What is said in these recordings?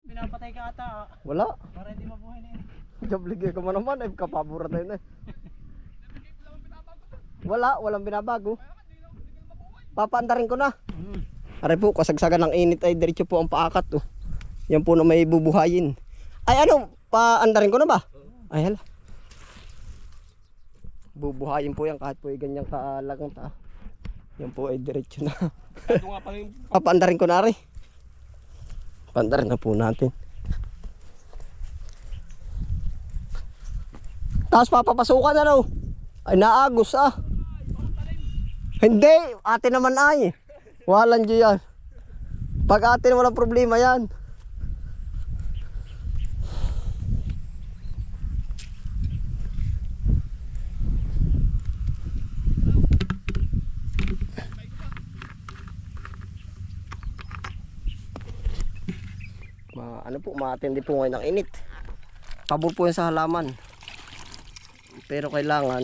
Pinapatay ka ata. Wala. Para hindi mabuhay na yun. Jabligay ka man naman, ay kapabura tayo na. Walang binabago. Papaandarin ko na. Aray po, kasagsagan ng init ay diretso po ang paakat. Oh. Yan po na may bubuhayin. Ay ano, paandarin ko na ba? Ay hala. Bubuhayin po yan kahit po ay ganyang kaalagang ta. Yan po ay diretso na. Papaandarin ko na rin. Paandarin na po natin. Tapos papapasukan na no. Ay naagos ah. Hindi, ate naman ay. Walang diyan. Pag ate walang problema yan. Ano po, matindi po ngayon ang init. Pabor po yan sa halaman. Pero kailangan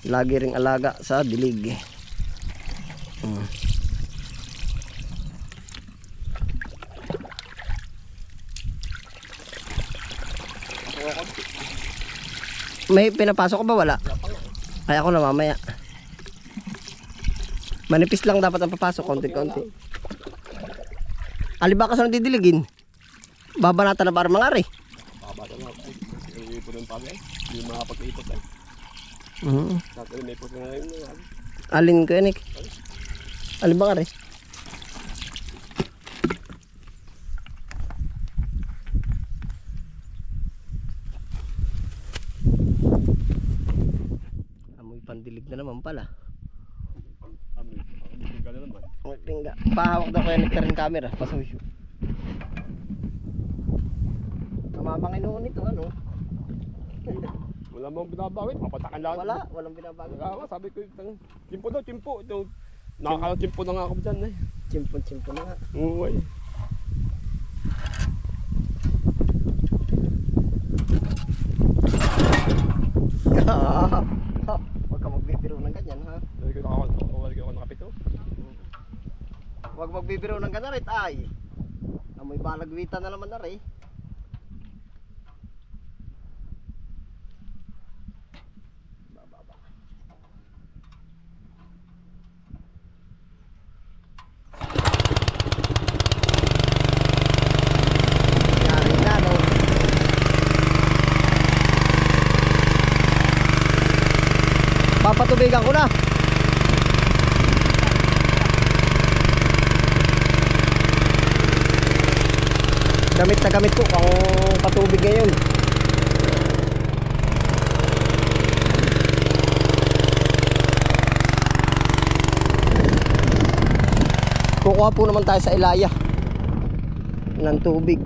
lagi ring alaga sa dilig. May pinapasok ka ba? Wala? Ay ako na mamaya. Manipis lang dapat ang papasok, konti-konti. Alibaka sa didiligin. Babanatan na para mangari. Babanatan na. Ipon ng pagay. Hindi makapag-ipot ay. Ipot na ngayon. Alin ko yan eh. Alin ba ngari? Amoy pandilig na naman pala. Amoy tingga na naman. Amoy tingga. Pahawak daw kaya nectar ng camera. Pasuyo. Mamangin noon ito ano. Wala mong binabawit, papatakan lang. Walang binabago. Sabi ko, timpo daw, timpo. Nakakatimpo na nga ako dyan eh. Chimpon na nga. Uy. Huwag ka magbibiro ng ganyan ha. Huwag ako nakapito. Huwag magbibiro ng ganyan rin ay. Amoy balagwitan na naman na rin. Papatubigan ko na. Gamit na gamit ko ang patubig ngayon. Kukuha po naman tayo sa ilaya ng tubig.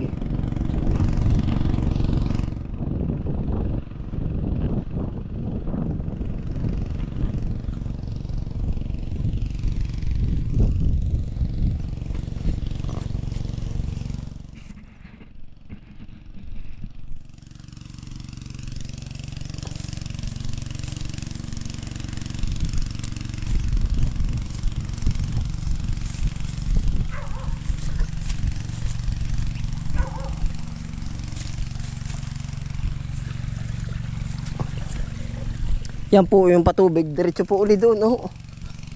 Yan po yung patubig, diretso po uli doon. Oh.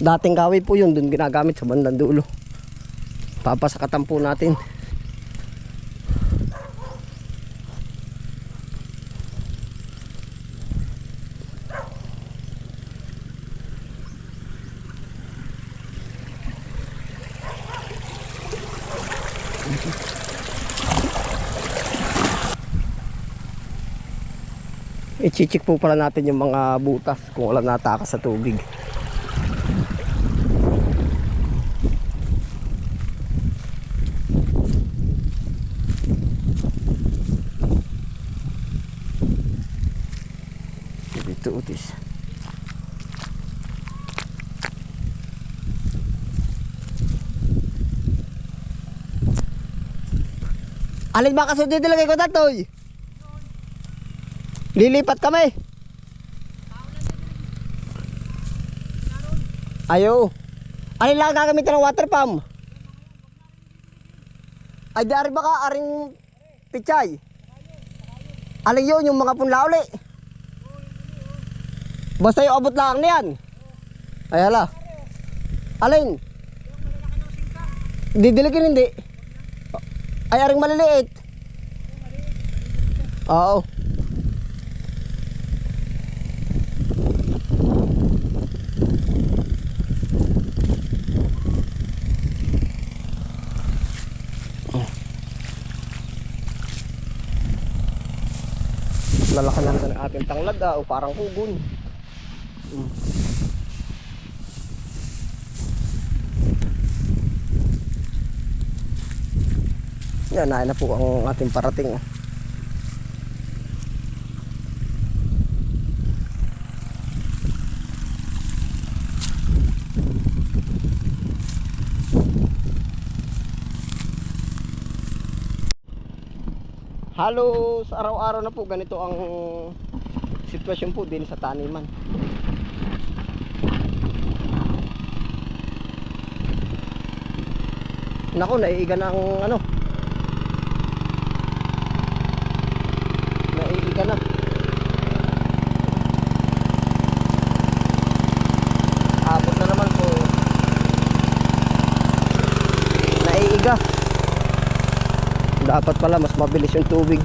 Dating kawi po yun, doon ginagamit sa bandang dulo. Papasakatan po natin. I-check po pala natin yung mga butas kung wala natakas sa tubig. Dito utis. Alin ba kasi dito lagay ko datoy? Lilipat kami. Ayo. Alin lang gagamitin ng water pump? Ay, di ari baka aring pichay. Alin yun, yung mga punla uli. Basta yung abot lang niyan. Ay, hala. Alin? Didiligin hindi. Ay, aring maliliit. Oo. Lalakan lang ng ating tanglad o parang hugon. Yan, nain na po ang ating parating. Halos araw-araw na po ganito ang sitwasyon po din sa taniman. Naku, naiiga na ang ano. Naiiga na. Abot na naman po. Naiiga. Dapat pala mas mabilis yung tubig.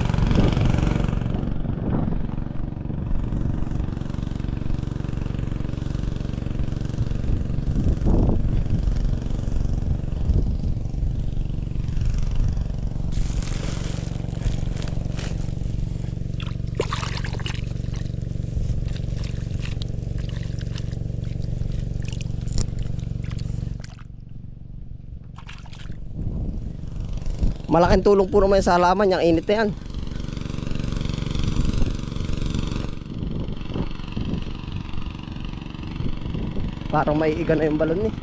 Malaking tulong po naman sa halaman yung init na yan. Parang maiiga na yung balon eh.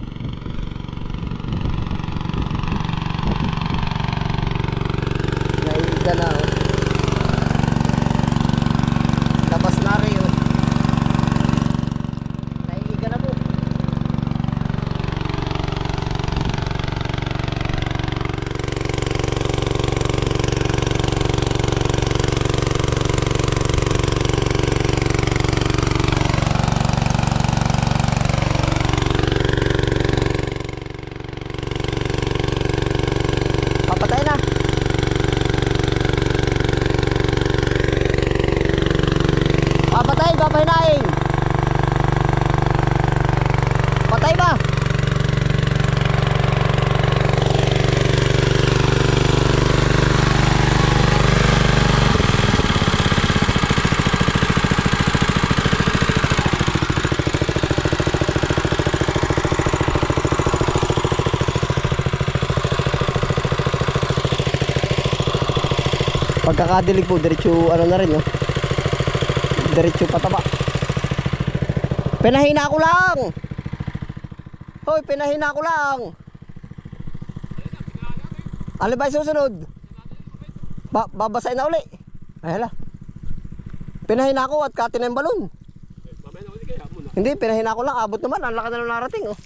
Naiiga na oh. Labas na rin oh. Naiiga na po. Papahinaing. Patay ba? Pagkakadilig po, diretso ano na rin, no? Diretso pataba. Pinahina ko lang. Hoy, pinahina ko lang. Ano ba susunod? Babasahin na uli. Ay hala. Pinahina ko at katin na yung balon. Hindi, pinahina ko lang. Abot naman. Ang laki na lang narating oh.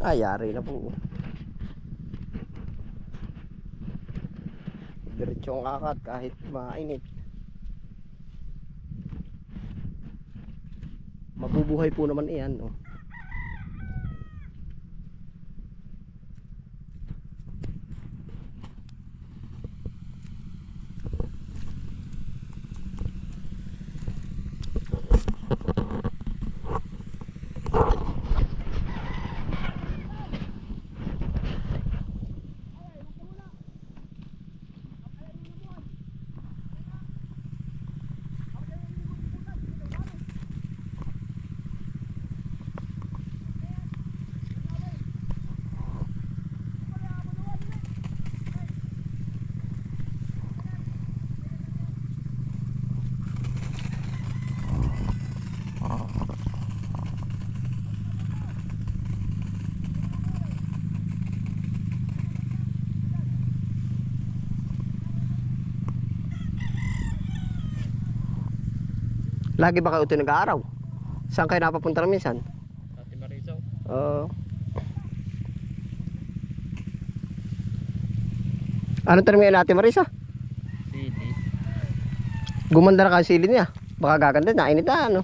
Ay, yari na po. Diretso ang akat kahit mainit. Mabubuhay po naman iyan, oh. Lagi ba kayo ito nag-aaraw? Saan kayo napapunta na minsan? Sa Timarisaw. Oo. Anong termino natin, Marisa? Sili. Gumanda na ka ang sili niya. Baka gaganda, nainit na ano.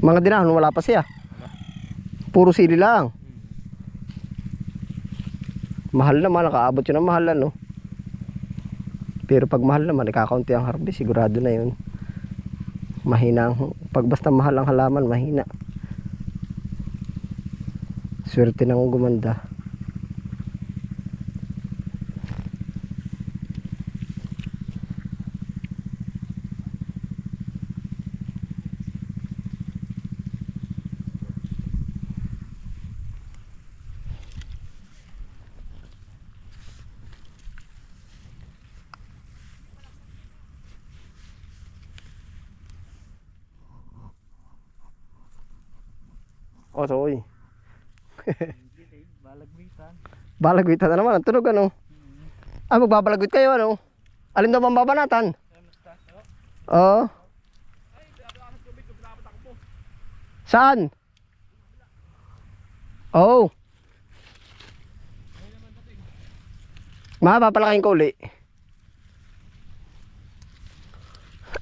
Mga dinahon, wala pa siya. Puro sili lang. Mahal naman, nakaabot yun ang mahal ano. Pero pag mahal naman, ikakaunti ang harvest, sigurado na yun. Mahina pag basta mahal ang halaman, mahina. Swerte nang gumanda. Oh, soy. Balagwitan. Balagwitan na naman. Ang tunog ano? Ah, magbabalagwit kayo ano? Alin daw bang babanatan? Oo. Saan? Oo. Mapapalakayin ko uli.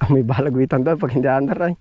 Ah, may balagwitan doon pag hindi andar ay.